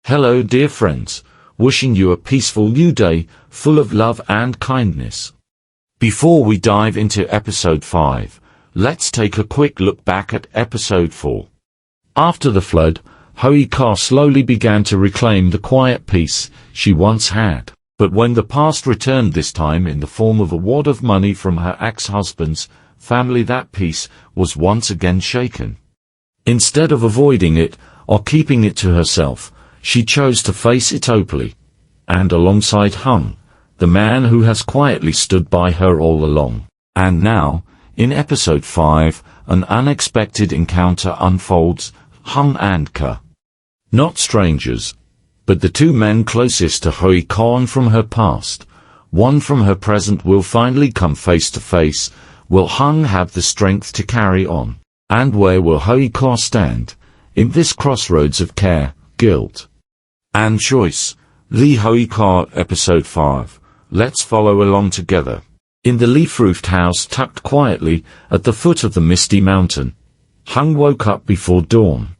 Hello dear friends, wishing you a peaceful new day, full of love and kindness. Before we dive into episode 5, let's take a quick look back at episode 4. After the flood, Hoai Ca slowly began to reclaim the quiet peace she once had. But when the past returned, this time in the form of a wad of money from her ex-husband's family, that peace was once again shaken. Instead of avoiding it or keeping it to herself, she chose to face it openly, and alongside Hung, the man who has quietly stood by her all along. And now, in episode 5, an unexpected encounter unfolds. Hung and Ca, not strangers, but the two men closest to Hoai Ca from her past, one from her present, will finally come face to face. Will Hung have the strength to carry on? And where will Hoai Ca stand in this crossroads of care, guilt, and choice? Lyhoaica episode 5. Let's follow along together. In the leaf-roofed house tucked quietly at the foot of the misty mountain, Hung woke up before dawn.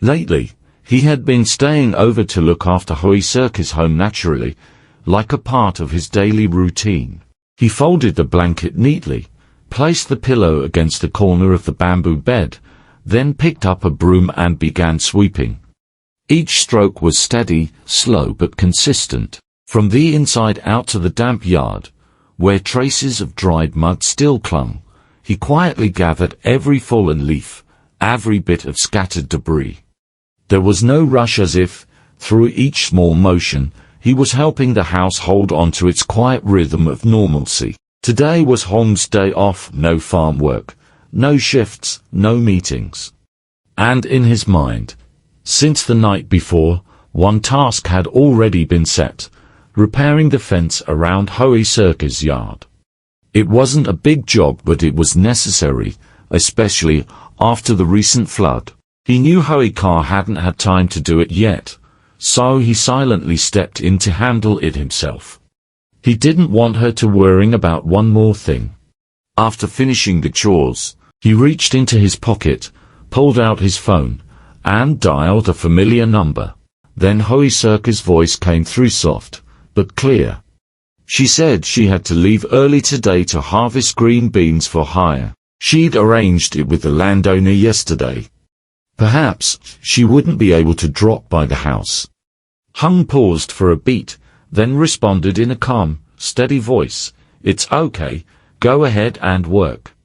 Lately, he had been staying over to look after Hoai Ca's home naturally, like a part of his daily routine. He folded the blanket neatly, placed the pillow against the corner of the bamboo bed, then picked up a broom and began sweeping. Each stroke was steady, slow but consistent. From the inside out to the damp yard, where traces of dried mud still clung, he quietly gathered every fallen leaf, every bit of scattered debris. There was no rush, as if, through each small motion, he was helping the house hold on to its quiet rhythm of normalcy. Today was Hong's day off, no farm work, no shifts, no meetings. And in his mind, since the night before, one task had already been set: repairing the fence around Hoai Ca's yard. It wasn't a big job, but it was necessary, especially after the recent flood. He knew Hoai Ca hadn't had time to do it yet, so he silently stepped in to handle it himself. He didn't want her to worry about one more thing. After finishing the chores, he reached into his pocket, pulled out his phone, and dialed a familiar number. Then Hoai Ca's voice came through, soft but clear. She said she had to leave early today to harvest green beans for hire. She'd arranged it with the landowner yesterday. Perhaps she wouldn't be able to drop by the house. Hung paused for a beat, then responded in a calm, steady voice, "It's okay, go ahead and work.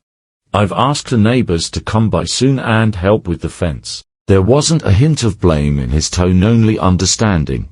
I've asked the neighbors to come by soon and help with the fence." There wasn't a hint of blame in his tone, only understanding.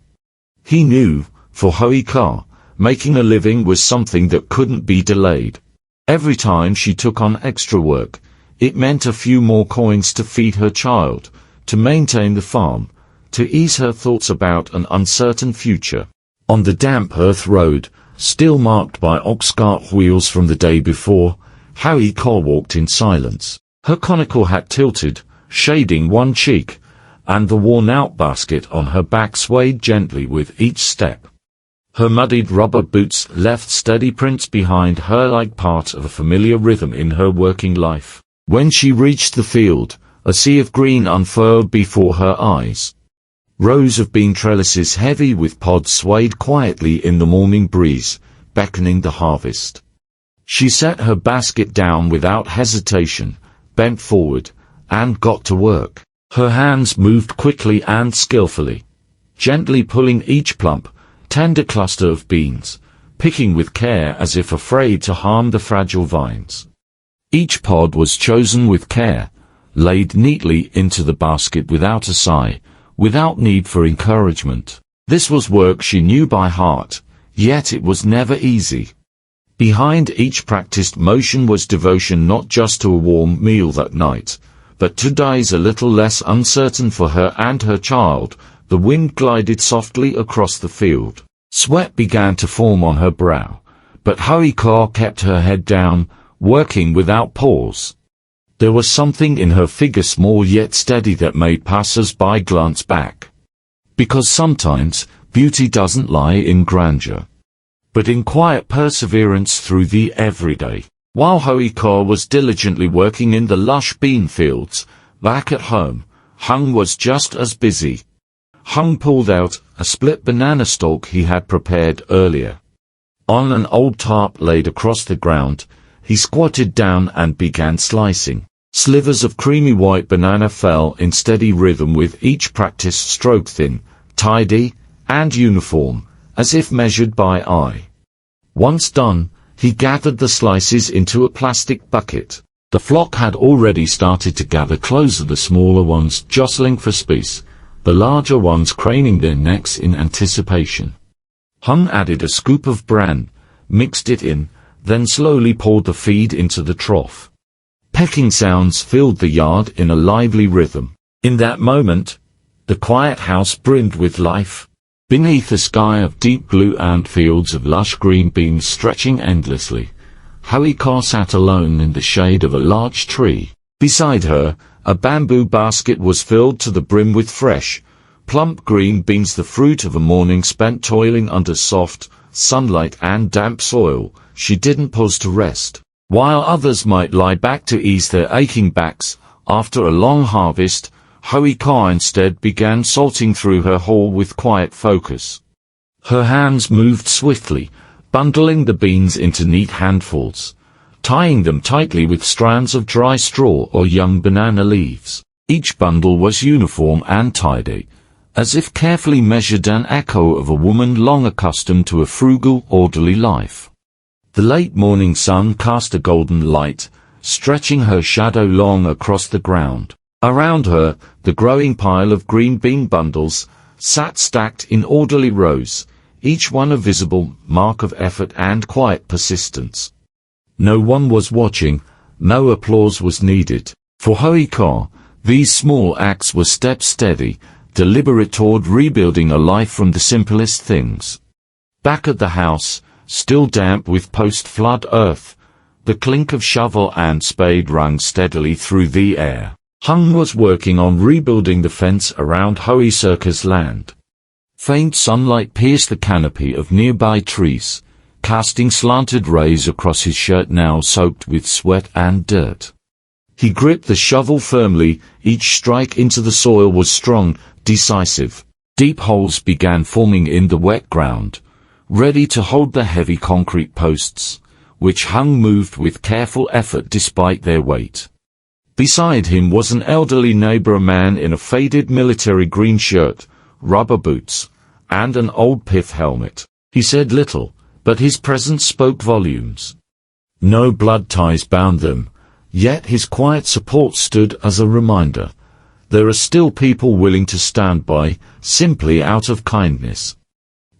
He knew, for Hoai Ca, making a living was something that couldn't be delayed. Every time she took on extra work, it meant a few more coins to feed her child, to maintain the farm, to ease her thoughts about an uncertain future. On the damp earth road, still marked by ox cart wheels from the day before, Hoai Ca walked in silence. Her conical hat tilted, shading one cheek, and the worn-out basket on her back swayed gently with each step. Her muddied rubber boots left steady prints behind her, like part of a familiar rhythm in her working life. When she reached the field, a sea of green unfurled before her eyes. Rows of bean trellises heavy with pods swayed quietly in the morning breeze, beckoning the harvest. She set her basket down without hesitation, bent forward, and got to work. Her hands moved quickly and skillfully, gently pulling each plump, tender cluster of beans, picking with care as if afraid to harm the fragile vines. Each pod was chosen with care, laid neatly into the basket without a sigh, without need for encouragement. This was work she knew by heart, yet it was never easy. Behind each practiced motion was devotion, not just to a warm meal that night, but to days a little less uncertain for her and her child. The wind glided softly across the field. Sweat began to form on her brow, but Hoai Ca kept her head down, working without pause. There was something in her figure, small yet steady, that made passers-by glance back. Because sometimes, beauty doesn't lie in grandeur, but in quiet perseverance through the everyday. While Hoai Ca was diligently working in the lush bean fields, back at home, Hung was just as busy. Hung pulled out a split banana stalk he had prepared earlier. On an old tarp laid across the ground, he squatted down and began slicing. Slivers of creamy white banana fell in steady rhythm with each practiced stroke, thin, tidy, and uniform, as if measured by eye. Once done, he gathered the slices into a plastic bucket. The flock had already started to gather closer, the smaller ones jostling for space, the larger ones craning their necks in anticipation. Hung added a scoop of bran, mixed it in, then slowly poured the feed into the trough. Pecking sounds filled the yard in a lively rhythm. In that moment, the quiet house brimmed with life. Beneath a sky of deep blue and fields of lush green beans stretching endlessly, Hoai Ca sat alone in the shade of a large tree. Beside her, a bamboo basket was filled to the brim with fresh, plump green beans, the fruit of a morning spent toiling under soft sunlight and damp soil. She didn't pause to rest. While others might lie back to ease their aching backs after a long harvest, Hoai Ca instead began sorting through her haul with quiet focus. Her hands moved swiftly, bundling the beans into neat handfuls, tying them tightly with strands of dry straw or young banana leaves. Each bundle was uniform and tidy, as if carefully measured, an echo of a woman long accustomed to a frugal, orderly life. The late morning sun cast a golden light, stretching her shadow long across the ground. Around her, the growing pile of green bean bundles sat stacked in orderly rows, each one a visible mark of effort and quiet persistence. No one was watching, no applause was needed. For Hoai Ca, these small acts were steps steady, deliberate toward rebuilding a life from the simplest things. Back at the house, still damp with post-flood earth, the clink of shovel and spade rang steadily through the air. Hung was working on rebuilding the fence around Hoai Ca's land. Faint sunlight pierced the canopy of nearby trees, casting slanted rays across his shirt now soaked with sweat and dirt. He gripped the shovel firmly, each strike into the soil was strong, decisive. Deep holes began forming in the wet ground, ready to hold the heavy concrete posts, which Hung moved with careful effort despite their weight. Beside him was an elderly neighbor, a man in a faded military green shirt, rubber boots, and an old pith helmet. He said little, but his presence spoke volumes. No blood ties bound them, yet his quiet support stood as a reminder. There are still people willing to stand by, simply out of kindness.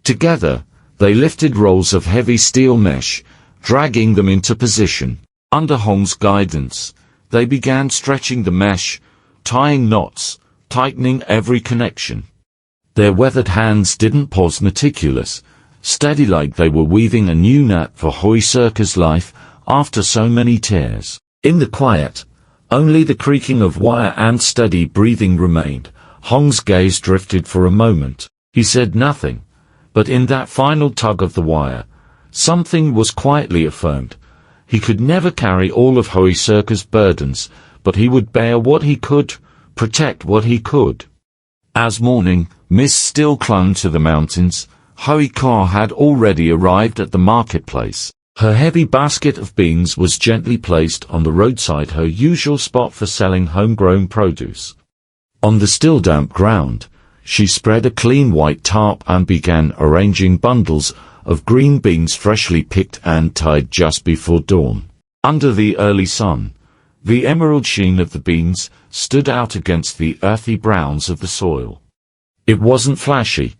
Together, they lifted rolls of heavy steel mesh, dragging them into position. Under Hong's guidance, they began stretching the mesh, tying knots, tightening every connection. Their weathered hands didn't pause, meticulous, steady like they were weaving a new net for Hoai Ca's life after so many tears. In the quiet, only the creaking of wire and steady breathing remained. Hong's gaze drifted for a moment. He said nothing, but in that final tug of the wire, something was quietly affirmed. He could never carry all of Hoai Ca's burdens, but he would bear what he could, protect what he could. As morning mist still clung to the mountains, Hoai Ca had already arrived at the marketplace. Her heavy basket of beans was gently placed on the roadside, her usual spot for selling homegrown produce. On the still damp ground, she spread a clean white tarp and began arranging bundles of green beans freshly picked and tied just before dawn. Under the early sun, the emerald sheen of the beans stood out against the earthy browns of the soil. It wasn't flashy,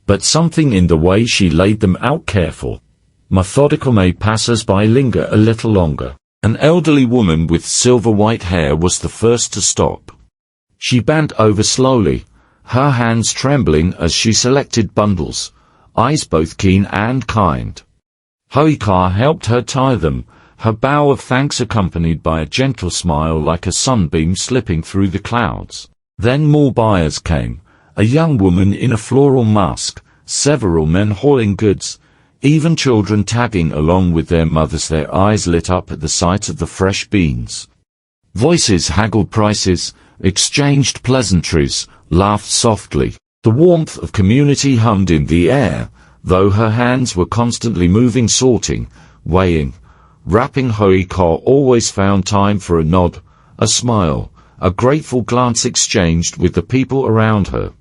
but something in the way she laid them out, careful, methodical, made passers-by linger a little longer. An elderly woman with silver-white hair was the first to stop. She bent over slowly, her hands trembling as she selected bundles, eyes both keen and kind. Hoai Ca helped her tie them, her bow of thanks accompanied by a gentle smile like a sunbeam slipping through the clouds. Then more buyers came, a young woman in a floral mask, several men hauling goods, even children tagging along with their mothers, their eyes lit up at the sight of the fresh beans. Voices haggled prices, exchanged pleasantries, laughed softly. The warmth of community hummed in the air, though her hands were constantly moving, sorting, weighing, wrapping. Hoai Ca always found time for a nod, a smile, a grateful glance exchanged with the people around her.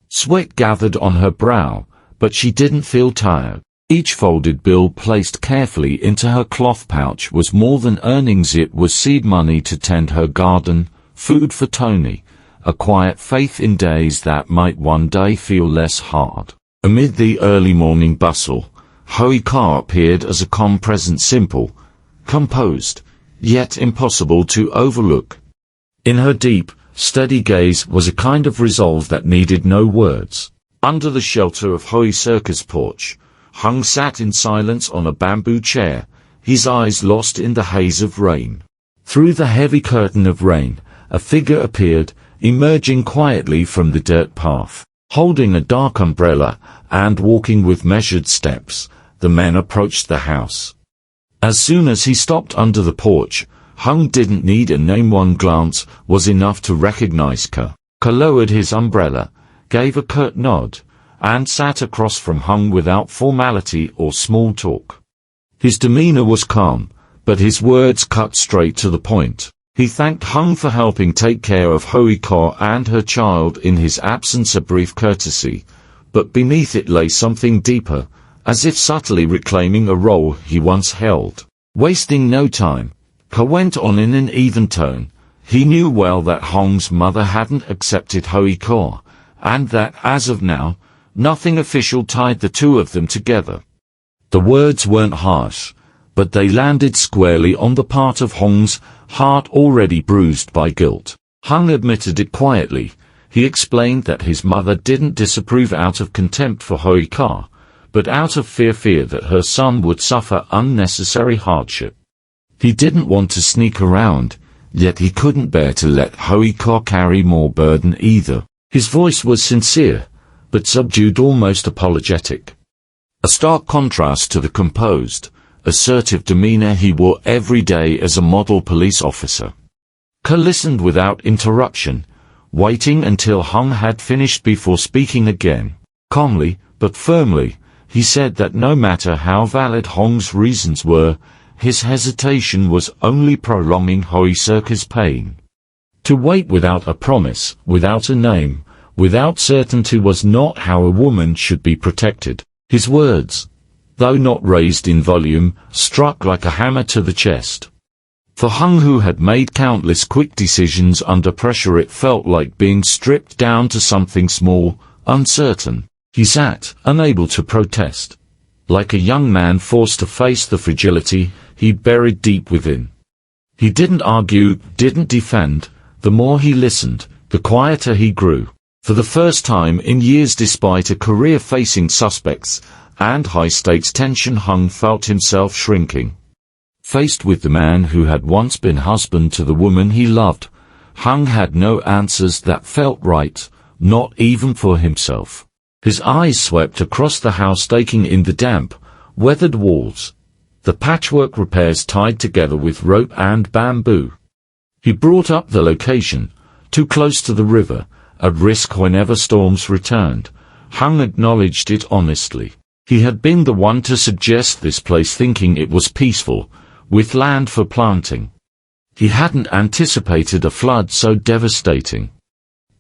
Sweat gathered on her brow, but she didn't feel tired. Each folded bill placed carefully into her cloth pouch was more than earnings. It was seed money to tend her garden, food for Tony, a quiet faith in days that might one day feel less hard. Amid the early morning bustle, Hoai Ca appeared as a calm presence, simple, composed, yet impossible to overlook. In her deep, steady gaze was a kind of resolve that needed no words. Under the shelter of Hoai Ca's porch, Hung sat in silence on a bamboo chair, his eyes lost in the haze of rain. Through the heavy curtain of rain, a figure appeared, emerging quietly from the dirt path. Holding a dark umbrella, and walking with measured steps, the man approached the house. As soon as he stopped under the porch, Hung didn't need a name. One glance was enough to recognize Ca. Ca lowered his umbrella, gave a curt nod, and sat across from Hung without formality or small talk. His demeanor was calm, but his words cut straight to the point. He thanked Hung for helping take care of Hoai Ca and her child in his absence, a brief courtesy, but beneath it lay something deeper, as if subtly reclaiming a role he once held. Wasting no time, Ca went on in an even tone. He knew well that Hung's mother hadn't accepted Hoai Ca, and that, as of now, nothing official tied the two of them together. The words weren't harsh, but they landed squarely on the part of Hung's heart already bruised by guilt. Hung admitted it quietly. He explained that his mother didn't disapprove out of contempt for Hoai Ca, but out of fear that her son would suffer unnecessary hardship. He didn't want to sneak around, yet he couldn't bear to let Hoai Ca carry more burden either. His voice was sincere, but subdued, almost apologetic. A stark contrast to the composed, assertive demeanor he wore every day as a model police officer. Ca listened without interruption, waiting until Hung had finished before speaking again. Calmly, but firmly, he said that no matter how valid Hung's reasons were, his hesitation was only prolonging Hoai Ca's pain. To wait without a promise, without a name, without certainty was not how a woman should be protected. His words, though not raised in volume, struck like a hammer to the chest. For Hung, who had made countless quick decisions under pressure, it felt like being stripped down to something small, uncertain. He sat, unable to protest, like a young man forced to face the fragility he'd buried deep within. He didn't argue, didn't defend. The more he listened, the quieter he grew. For the first time in years, despite a career facing suspects and high-stakes tension, Hung felt himself shrinking. Faced with the man who had once been husband to the woman he loved, Hung had no answers that felt right, not even for himself. His eyes swept across the house, taking in the damp, weathered walls, the patchwork repairs tied together with rope and bamboo. He brought up the location, too close to the river, at risk whenever storms returned. Hung acknowledged it honestly. He had been the one to suggest this place, thinking it was peaceful, with land for planting. He hadn't anticipated a flood so devastating.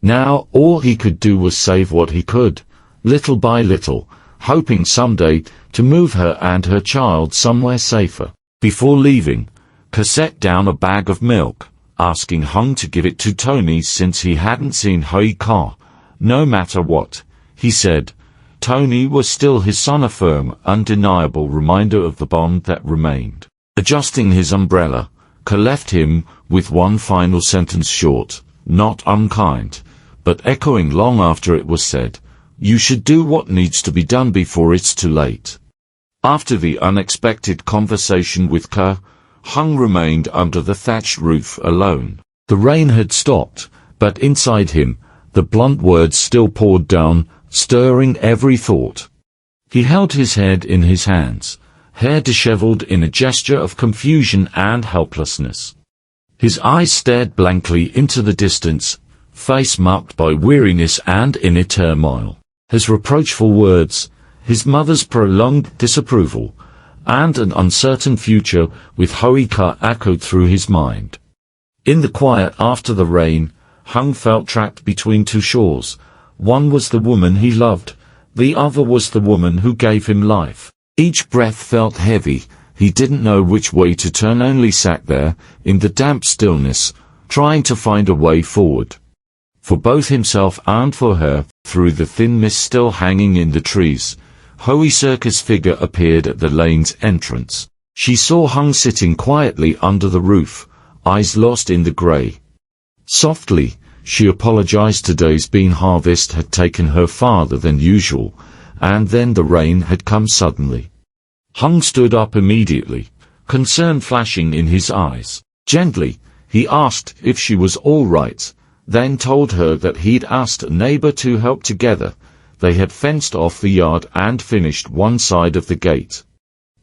Now all he could do was save what he could, little by little, hoping someday to move her and her child somewhere safer. Before leaving, Ca set down a bag of milk, asking Hung to give it to Tony since he hadn't seen Hoai Ca. No matter what, he said, Tony was still his son, a firm, undeniable reminder of the bond that remained. Adjusting his umbrella, Ca left him with one final sentence, short, not unkind, but echoing long after it was said, "You should do what needs to be done before it's too late." After the unexpected conversation with Ca, Hung remained under the thatched roof alone. The rain had stopped, but inside him, the blunt words still poured down, stirring every thought. He held his head in his hands, hair disheveled in a gesture of confusion and helplessness. His eyes stared blankly into the distance, face marked by weariness and inner turmoil. His reproachful words, his mother's prolonged disapproval, and an uncertain future with Hoai Ca echoed through his mind. In the quiet after the rain, Hung felt trapped between two shores. One was the woman he loved, the other was the woman who gave him life. Each breath felt heavy, he didn't know which way to turn, only sat there, in the damp stillness, trying to find a way forward. For both himself and for her, through the thin mist still hanging in the trees, Hoai Ca's figure appeared at the lane's entrance. She saw Hung sitting quietly under the roof, eyes lost in the grey. Softly, she apologized. Today's bean harvest had taken her farther than usual, and then the rain had come suddenly. Hung stood up immediately, concern flashing in his eyes. Gently, he asked if she was all right, then told her that he'd asked a neighbor to help together. They had fenced off the yard and finished one side of the gate.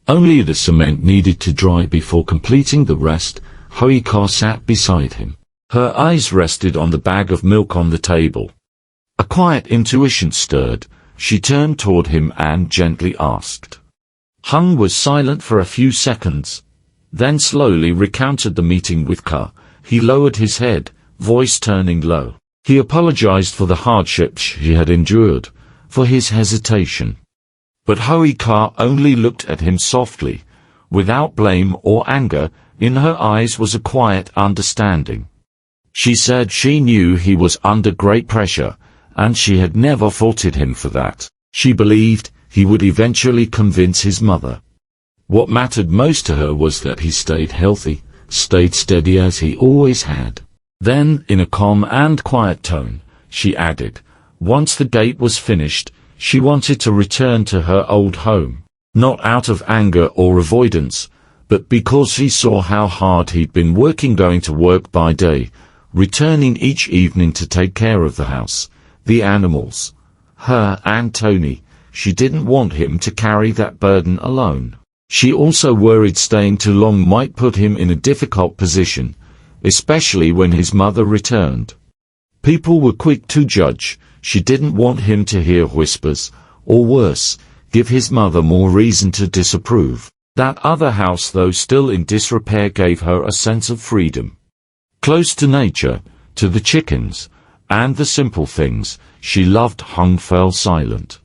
Only the cement needed to dry before completing the rest. Hoai Ca sat beside him. Her eyes rested on the bag of milk on the table. A quiet intuition stirred. She turned toward him and gently asked. Hung was silent for a few seconds, then slowly recounted the meeting with Ca. He lowered his head, voice turning low. He apologized for the hardships he had endured, for his hesitation. But Hoai Ca only looked at him softly, without blame or anger. In her eyes was a quiet understanding. She said she knew he was under great pressure, and she had never faulted him for that. She believed he would eventually convince his mother. What mattered most to her was that he stayed healthy, stayed steady as he always had. Then, in a calm and quiet tone, she added, once the gate was finished, she wanted to return to her old home, not out of anger or avoidance, but because she saw how hard he'd been working, going to work by day, returning each evening to take care of the house, the animals, her and Tony. She didn't want him to carry that burden alone. She also worried staying too long might put him in a difficult position, especially when his mother returned. People were quick to judge. She didn't want him to hear whispers, or worse, give his mother more reason to disapprove. That other house, though still in disrepair, gave her a sense of freedom. Close to nature, to the chickens, and the simple things she loved. Hung fell silent.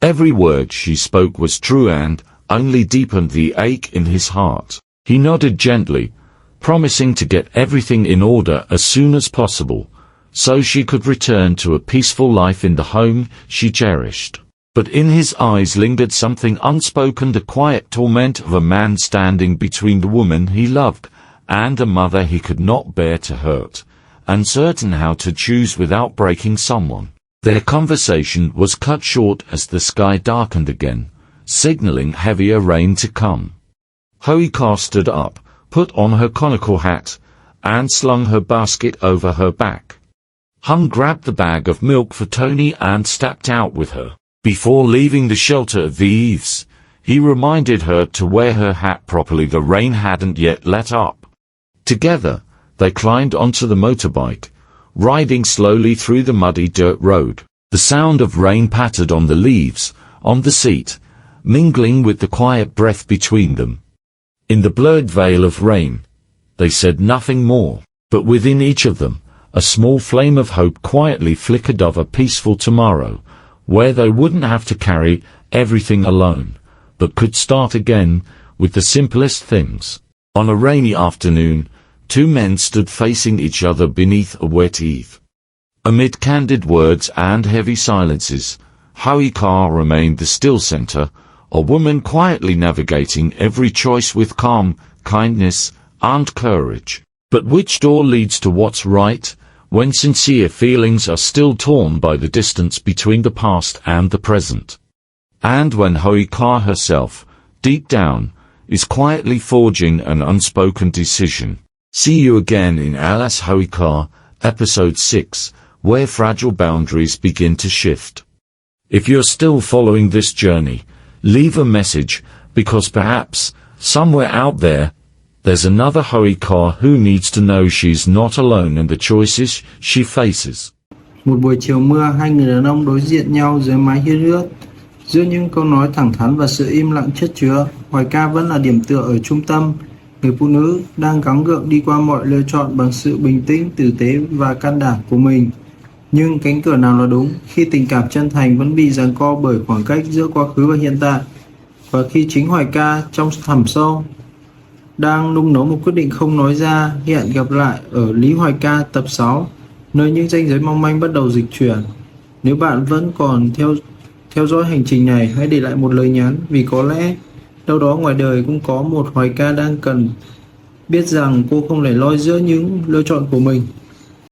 Every word she spoke was true and only deepened the ache in his heart. He nodded gently, promising to get everything in order as soon as possible, so she could return to a peaceful life in the home she cherished. But in his eyes lingered something unspoken, the quiet torment of a man standing between the woman he loved and a mother he could not bear to hurt, uncertain how to choose without breaking someone. Their conversation was cut short as the sky darkened again, signaling heavier rain to come. Hoai Ca stood up, put on her conical hat, and slung her basket over her back. Hung grabbed the bag of milk for Tony and stepped out with her. Before leaving the shelter of the eaves, he reminded her to wear her hat properly. The rain hadn't yet let up. Together, they climbed onto the motorbike, riding slowly through the muddy dirt road. The sound of rain pattered on the leaves, on the seat, mingling with the quiet breath between them. In the blurred veil of rain, they said nothing more, but within each of them, a small flame of hope quietly flickered of a peaceful tomorrow, where they wouldn't have to carry everything alone, but could start again with the simplest things. On a rainy afternoon, two men stood facing each other beneath a wet eve. Amid candid words and heavy silences, Hoai Ca remained the still center, a woman quietly navigating every choice with calm, kindness, and courage. But which door leads to what's right, when sincere feelings are still torn by the distance between the past and the present? And when Hoai Ca herself, deep down, is quietly forging an unspoken decision. See you again in Alas Hoai Ca, Episode 6, where fragile boundaries begin to shift. If you're still following this journey, leave a message, because perhaps, somewhere out there, There's another Hoai Ca who needs to know she's not alone in the choices she faces. Một buổi chiều mưa, hai người đàn ông đối diện nhau dưới mái hiên ướt. Giữa những câu nói thẳng thắn và sự im lặng chất chứa, Hoai Ca vẫn là điểm tựa ở trung tâm. Người phụ nữ đang gắng gượng đi qua mọi lựa chọn bằng sự bình tĩnh, tử tế và can đảm của mình. Nhưng cánh cửa nào là đúng khi tình cảm chân thành vẫn bị giằng co bởi khoảng cách giữa quá khứ và hiện tại? Và khi chính Hoai Ca trong thẳm sâu đang nung nấu một quyết định không nói ra. Hẹn gặp lại ở lyhoaica tập 6, nơi những ranh giới mong manh bắt đầu dịch chuyển. Nếu bạn vẫn còn theo dõi hành trình này, hãy để lại một lời nhắn, vì có lẽ đâu đó ngoài đời cũng có một Hoai Ca đang cần biết rằng cô không lẻ loi giữa những lựa chọn của mình.